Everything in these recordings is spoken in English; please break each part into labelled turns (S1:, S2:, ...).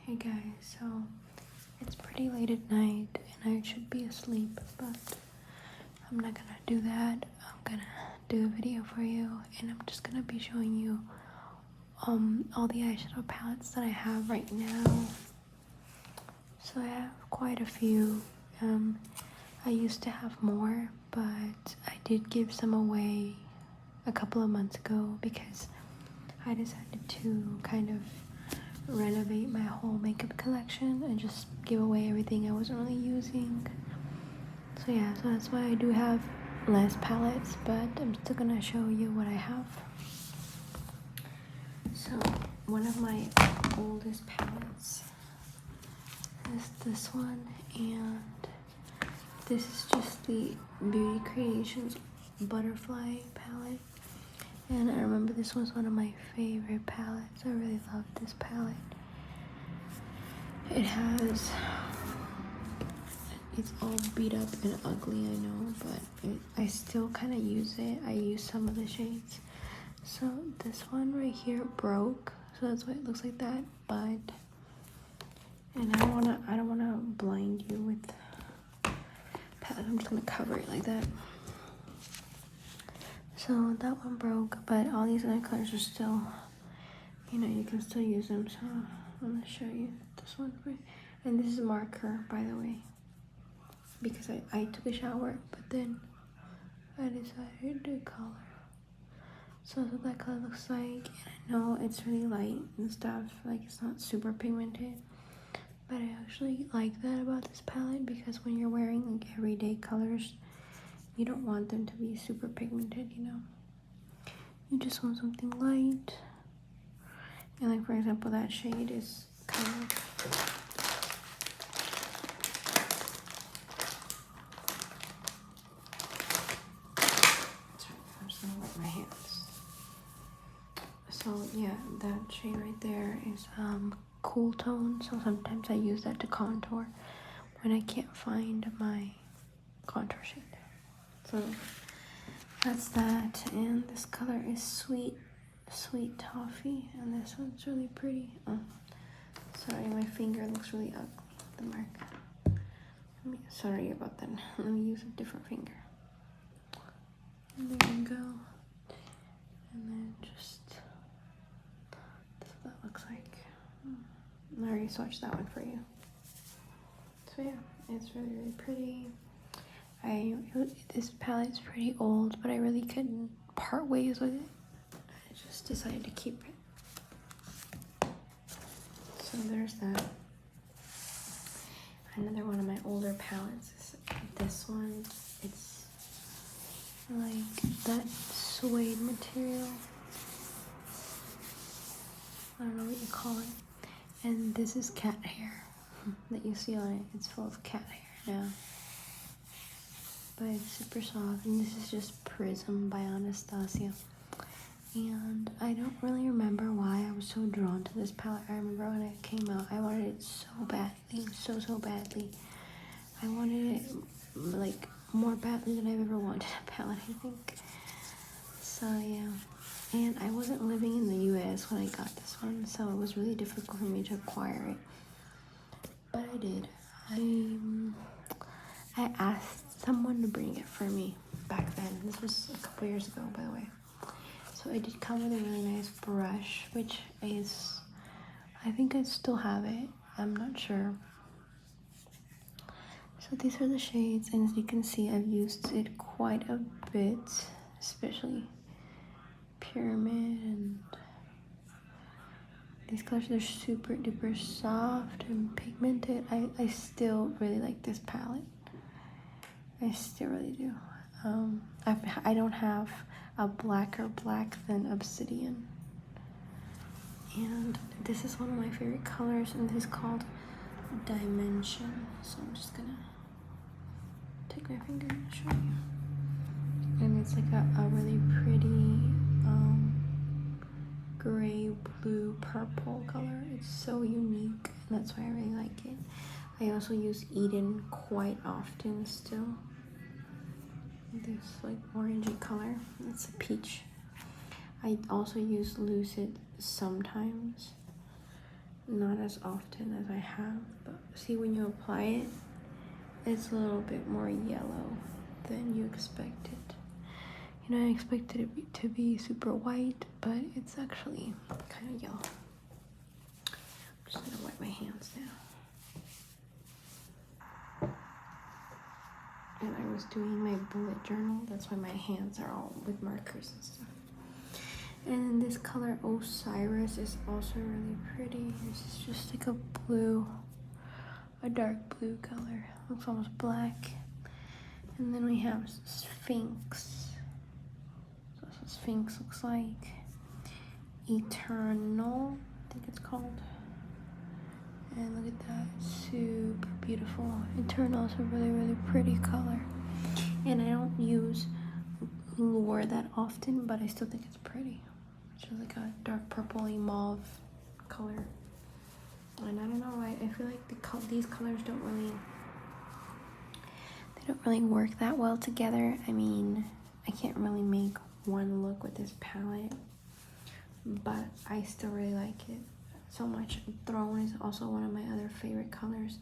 S1: Hey guys, so it's pretty late at night and I should be asleep, but I'm not gonna do that. I'm gonna do a video for you and I'm just gonna be showing you all the eyeshadow palettes that I have right now. So I have quite a few. I used to have more, but I did give some away a couple of months ago because I decided to kind of renovate my whole makeup collection and just give away everything I wasn't really using. So yeah, so that's why I do have less palettes, but I'm still gonna show you what I have. So one of my oldest palettes is this one, and this is just the Beauty Creations Butterfly palette. And I remember this was one of my favorite palettes. I really love this palette. It's all beat up and ugly, I know, but I still kind of use it. I use some of the shades. So this one right here broke, so that's why it looks like that. But and I don't wanna blind you with palette. I'm just gonna cover it like that. So that one broke, but all these other colors are still, you know, you can still use them. So I'm gonna show you this one. And this is marker, by the way, because I took a shower, but then I decided to color. So that's what that color looks like. And I know it's really light and stuff, like it's not super pigmented, but I actually like that about this palette because when you're wearing like everyday colors, you don't want them to be super pigmented, you know. You just want something light. And like for example, that shade is kind of sorry, I'm just gonna wipe my hands. So yeah, that shade right there is cool tone. So sometimes I use that to contour when I can't find my contour shade. So that's that, and this color is sweet toffee, and this one's really pretty. Oh, sorry, my finger looks really ugly, the marker. Sorry about that. Let me use a different finger. And there you go. And then just, that's what that looks like. I already swatched that one for you. So yeah, it's really pretty. This palette's pretty old, but I really couldn't part ways with it. I just decided to keep it. So there's that. Another one of my older palettes is this one. It's like that suede material. I don't know what you call it. And this is cat hair that you see on it. It's full of cat hair now. But it's super soft, and this is just Prism by Anastasia. And I don't really remember why I was so drawn to this palette. I remember when it came out, I wanted it so badly, so badly. I wanted it like more badly than I've ever wanted a palette, I think. So yeah, and I wasn't living in the US when I got this one, so it was really difficult for me to acquire it. But I did. I asked someone to bring it for me back then. This was a couple years ago, by the way. So it did come with a really nice brush, which is, I think I still have it. I'm not sure. So these are the shades, and as you can see, I've used it quite a bit, especially Pyramid, and these colors are super duper soft and pigmented. I still really like this palette. I still really do. I don't have a blacker black than Obsidian. And this is one of my favorite colors, and this is called Dimension. So I'm just gonna take my finger and show you. And it's like a really pretty gray, blue, purple color. It's so unique, and that's why I really like it. I also use Eden quite often still. This like orangey color. It's a peach. I also use Lucid sometimes. not as often as I have, but see, when you apply it, it's a little bit more yellow than you expect it. You know, I expected it to be super white, but it's actually kind of yellow. I'm just gonna wipe my hands now. And I was doing my bullet journal, that's why my hands are all with markers and stuff. And this color Osiris is also really pretty. This is just like a blue, a dark blue color. Looks almost black. And then we have Sphinx. So that's what Sphinx looks like. Eternal, I think it's called. And look at that, super beautiful. Eternal is a really, really pretty color. And I don't use Lure that often, but I still think it's pretty. Which is like a dark purpley mauve color. And I don't know why, I feel like these colors don't really work that well together. I mean, I can't really make one look with this palette, but I still really like it so much. Throne is also one of my other favorite colors.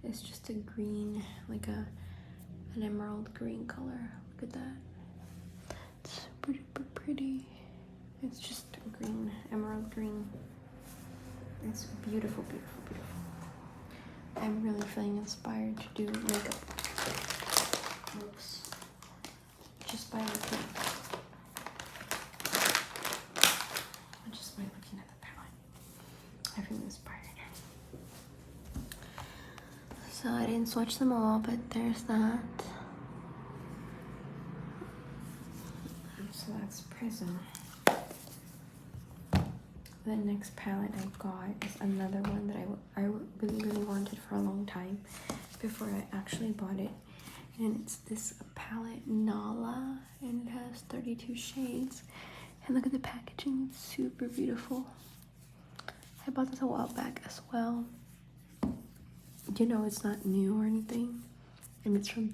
S1: It's just a green, like an emerald green color. Look at that. It's super duper pretty. It's just a green, emerald green. It's beautiful, beautiful, beautiful. I'm really feeling inspired to do makeup looks just by looking at the palette. I feel inspired. So I didn't swatch them all, but there's that. So that's Prism. The next palette I got is another one that I really, really wanted for a long time before I actually bought it. And it's this palette, Nala, and it has 32 shades. And look at the packaging, it's super beautiful. I bought this a while back as well. You know, it's not new or anything. And it's from...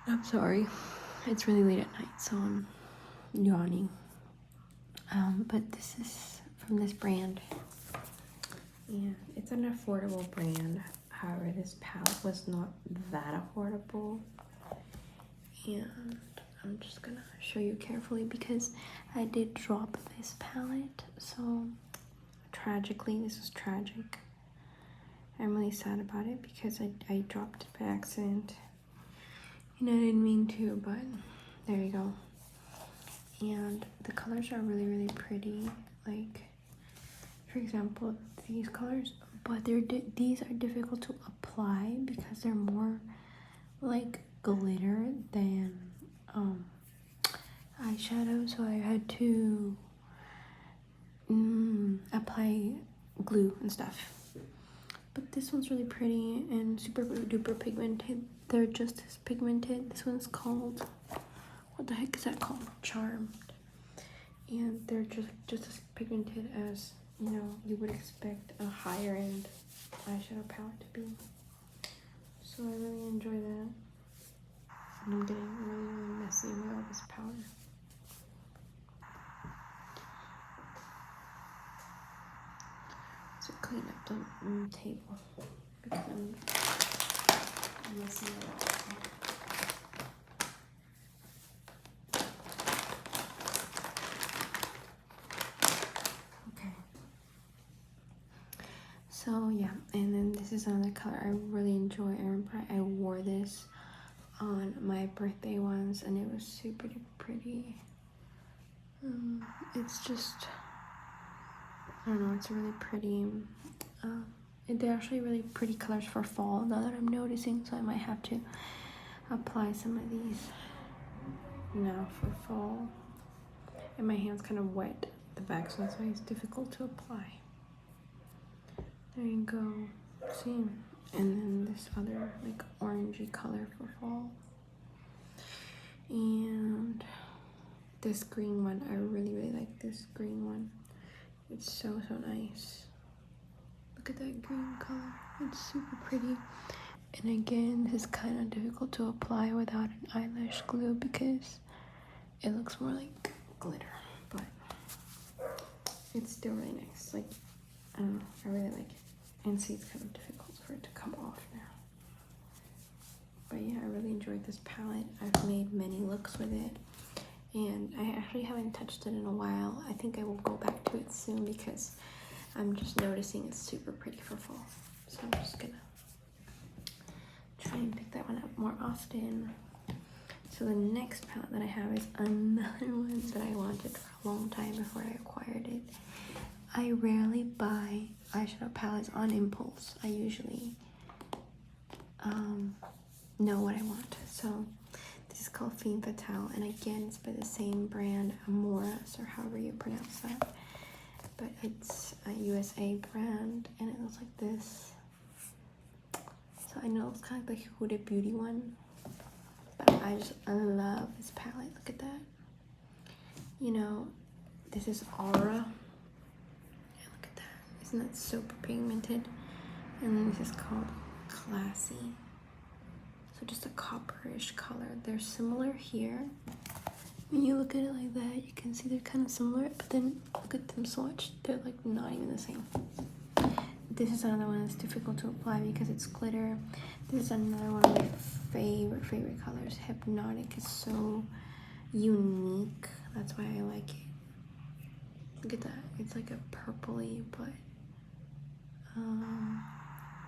S1: I'm sorry. It's really late at night, so I'm yawning. But this is from this brand. And it's an affordable brand. However, this palette was not that affordable. And I'm just gonna show you carefully because I did drop this palette. So tragically, this is tragic. I'm really sad about it because I dropped it by accident. You know, I didn't mean to, but there you go. And the colors are really, really pretty. Like, for example, these colors, but these are difficult to apply because they're more like glitter than eyeshadow. So I had to apply glue and stuff. But this one's really pretty and super duper pigmented. They're just as pigmented. This one's called, what the heck is that called? Charmed. And they're just as pigmented as, you know, you would expect a higher end eyeshadow palette to be. So I really enjoy that. And I'm getting really, really messy with all this powder. To clean up the table because I'm messing it up. So yeah, and then this is another color I really enjoy. I remember I wore this on my birthday once and it was super pretty. It's just, I don't know, it's really pretty. They're actually really pretty colors for fall now that I'm noticing, so I might have to apply some of these now for fall. And my hand's kind of wet at the back, so that's why it's difficult to apply. There you go. See? And then this other like orangey color for fall. And this green one, I really, really like this green one. It's so nice. Look at that green color. It's super pretty. And again, this is kind of difficult to apply without an eyelash glue because it looks more like glitter. But it's still really nice. Like, I don't know, I really like it. And see, it's kind of difficult for it to come off now. But yeah, I really enjoyed this palette. I've made many looks with it. And I actually haven't touched it in a while. I think I will go back to it soon because I'm just noticing it's super pretty for fall. So I'm just gonna try and pick that one up more often. So the next palette that I have is another one that I wanted for a long time before I acquired it. I rarely buy eyeshadow palettes on impulse. I usually know what I want. So this is called Fatel, and again, it's by the same brand, Amoras, or however you pronounce that. But it's a USA brand, and it looks like this. So I know it's kind of like the Huda Beauty one, but I love this palette. Look at that. You know, this is Aura. And look at that. Isn't that super pigmented? And then this is called Classy. So just a copperish color. They're similar here. When you look at it like that, you can see they're kind of similar, but then look at them swatched. They're like not even the same. This is another one that's difficult to apply because it's glitter. This is another one of my favorite colors. Hypnotic is so unique. That's why I like it. Look at that. It's like a purpley, but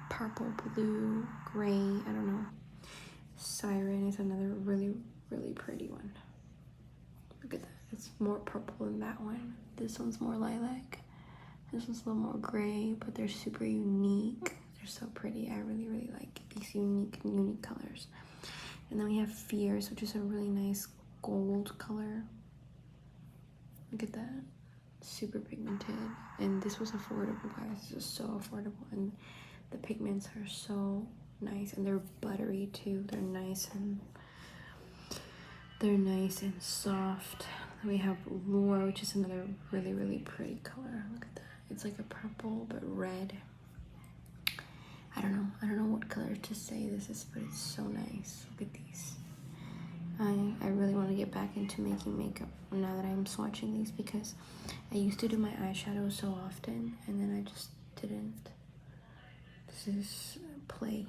S1: purple, blue, gray, I don't know. Siren is another really pretty one. Look at that. It's more purple than that one. This one's more lilac. This one's a little more gray, but they're super unique. They're so pretty. I really like these unique colors. And then we have Fierce, which is a really nice gold color. Look at that. Super pigmented. And this was affordable, guys. This is so affordable. And the pigments are so nice, and they're buttery too. They're nice and soft. Then we have Lure, which is another really pretty color. Look at that. It's like a purple but red. I don't know what color to say this is, but it's so nice. Look at these. I really want to get back into making makeup now that I'm swatching these, because I used to do my eyeshadow so often and then I just didn't. This is Play.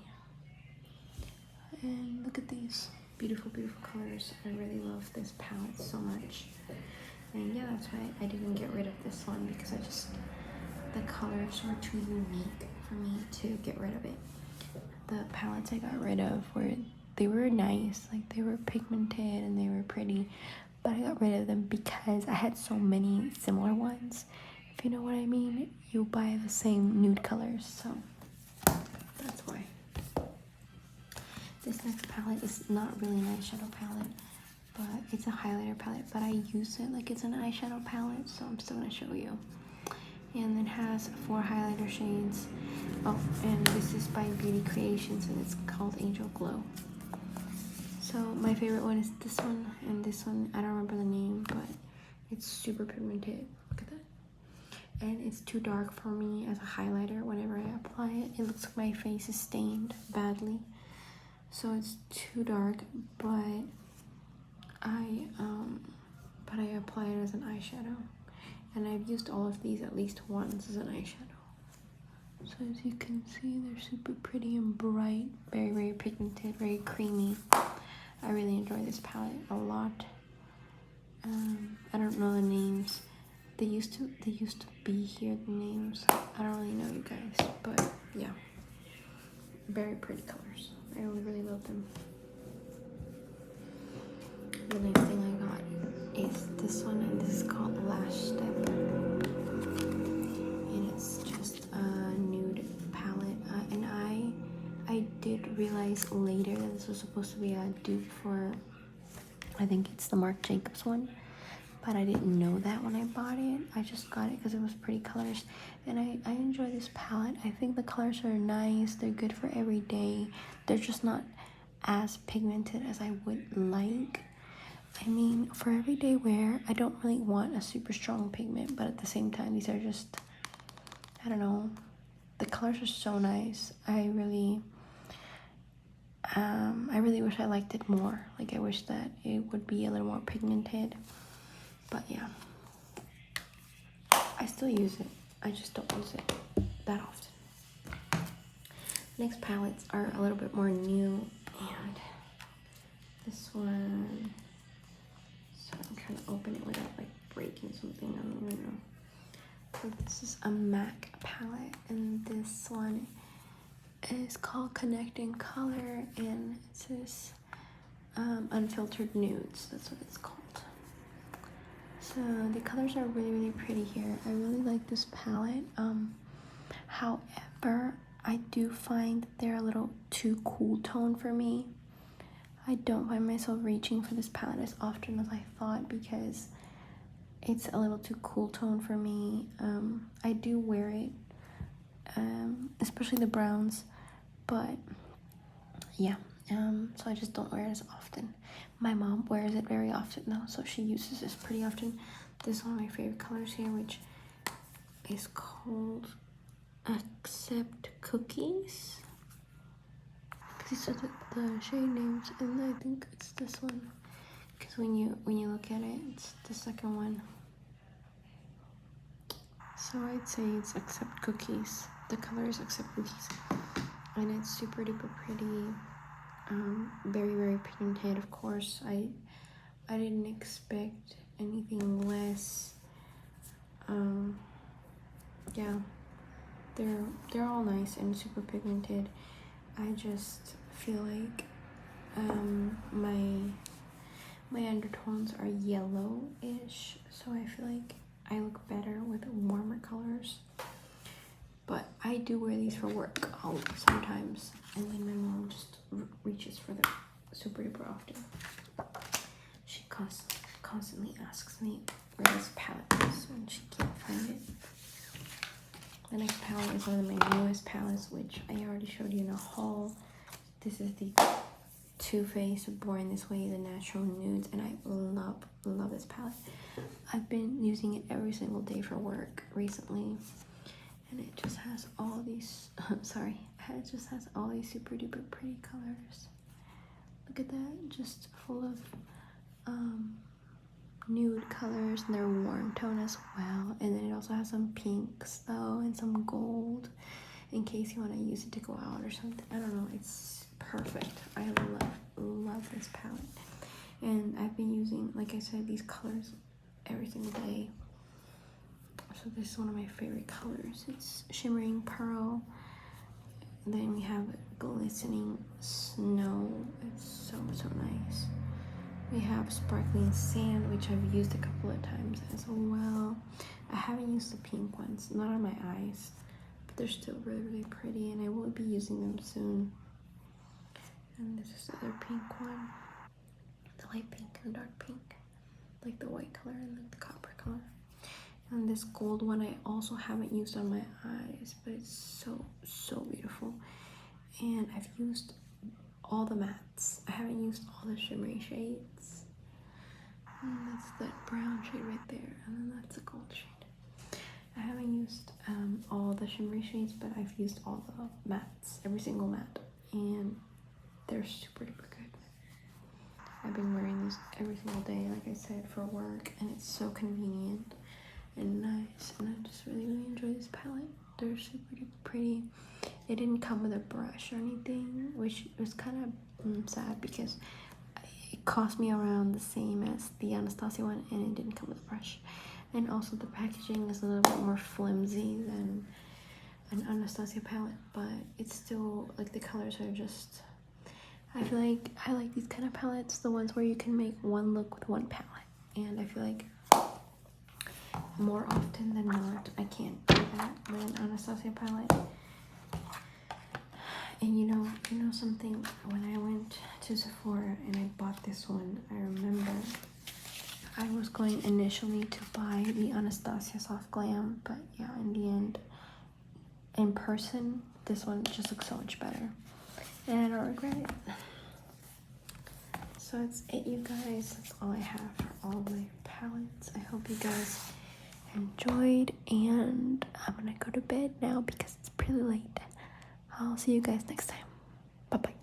S1: And look at these beautiful colors. I really love this palette so much. And yeah, that's why I didn't get rid of this one, because the colors were too unique for me to get rid of it. The palettes I got rid of they were nice, like they were pigmented and they were pretty, but I got rid of them because I had so many similar ones. If you know what I mean, you buy the same nude colors, so that's why. This next palette is not really an eyeshadow palette, but it's a highlighter palette, but I use it like it's an eyeshadow palette, so I'm still gonna show you. And it has 4 highlighter shades. Oh, and this is by Beauty Creations, and it's called Angel Glow. So my favorite one is this one, and this one, I don't remember the name, but it's super pigmented. Look at that. And it's too dark for me as a highlighter. Whenever I apply it, it looks like my face is stained badly. So it's too dark, but I apply it as an eyeshadow. And I've used all of these at least once as an eyeshadow. So as you can see, they're super pretty and bright, very pigmented, very creamy. I really enjoy this palette a lot. I don't know the names. They used to be here, the names. I don't really know, you guys, but yeah. Very pretty colors. I really love them. The next thing I got is this one, and this is called Lash Step. And it's just a nude palette. And I did realize later that this was supposed to be a dupe for, I think it's the Marc Jacobs one. But I didn't know that when I bought it. I just got it because it was pretty colors. And I enjoy this palette. I think the colors are nice. They're good for every day. They're just not as pigmented as I would like. I mean, for everyday wear, I don't really want a super strong pigment. But at the same time, these are just, I don't know. The colors are so nice. I really wish I liked it more. Like, I wish that it would be a little more pigmented. But yeah. I still use it. I just don't use it that often. Next palettes are a little bit more new, and this one, so I'm trying to open it without like breaking something. I don't even know. So this is a MAC palette, and this one is called Connecting Color, and it says Unfiltered Nudes. That's what it's called. So the colors are really, really pretty here. I really like this palette. However, I do find that they're a little too cool tone for me. I don't find myself reaching for this palette as often as I thought because it's a little too cool tone for me. I do wear it, especially the browns, but yeah, so I just don't wear it as often. My mom wears it very often though, so she uses this pretty often. This is one of my favorite colors here, which is called Accept Cookies. These are the shade names, and I think it's this one because when you look at it, it's the second one. So I'd say it's Accept Cookies. The color is Accept Cookies, and it's super duper pretty. Very, very pigmented, of course. I didn't expect anything less. Yeah, they're all nice and super pigmented. I just feel like my undertones are yellow-ish, so I feel like I look better with warmer colors. But I do wear these for work sometimes, and then my mom just reaches for them super duper often. She constantly asks me where this palette is when she can't find it. The next palette is one of my newest palettes, which I already showed you in a haul. This is the Too Faced Born This Way, the Natural Nudes, and I love this palette. I've been using it every single day for work recently. And it just has all these, it just has all these super duper pretty colors. Look at that, just full of nude colors, and they're warm tone as well. And then it also has some pinks though, and some gold, in case you want to use it to go out or something. I don't know, it's perfect. I love this palette. And I've been using, like I said, these colors every single day. So this is one of my favorite colors. It's Shimmering Pearl. And then we have Glistening Snow. It's so nice. We have Sparkling Sand, which I've used a couple of times as well. I haven't used the pink ones, not on my eyes, but they're still really, really pretty, and I will be using them soon. And this is the other pink one. The light pink and dark pink. Like the white color and like the copper color. And this gold one I also haven't used on my eyes, but it's so beautiful. And I've used all the mattes. I haven't used all the shimmery shades. And that's that brown shade right there, and then that's a gold shade. I haven't used all the shimmery shades, but I've used all the mattes, every single matte, and they're super duper good. I've been wearing these every single day, like I said, for work, and it's so convenient and nice, and I just really enjoy this palette. They're super duper pretty. It didn't come with a brush or anything, which was kind of sad because it cost me around the same as the Anastasia one, and it didn't come with a brush. And also the packaging is a little bit more flimsy than an Anastasia palette, but it's still, like, the colors are just, I feel like I like these kind of palettes, the ones where you can make one look with one palette. And I feel like more often than not, I can't do that with an Anastasia palette. And you know something, when I went to Sephora and I bought this one, I remember I was going initially to buy the Anastasia Soft Glam, but yeah, in the end, in person, this one just looks so much better, and I don't regret it. So that's it, you guys. That's all I have for all my palettes. I hope you guys enjoyed, and I'm gonna go to bed now because it's pretty late. I'll see you guys next time. Bye bye.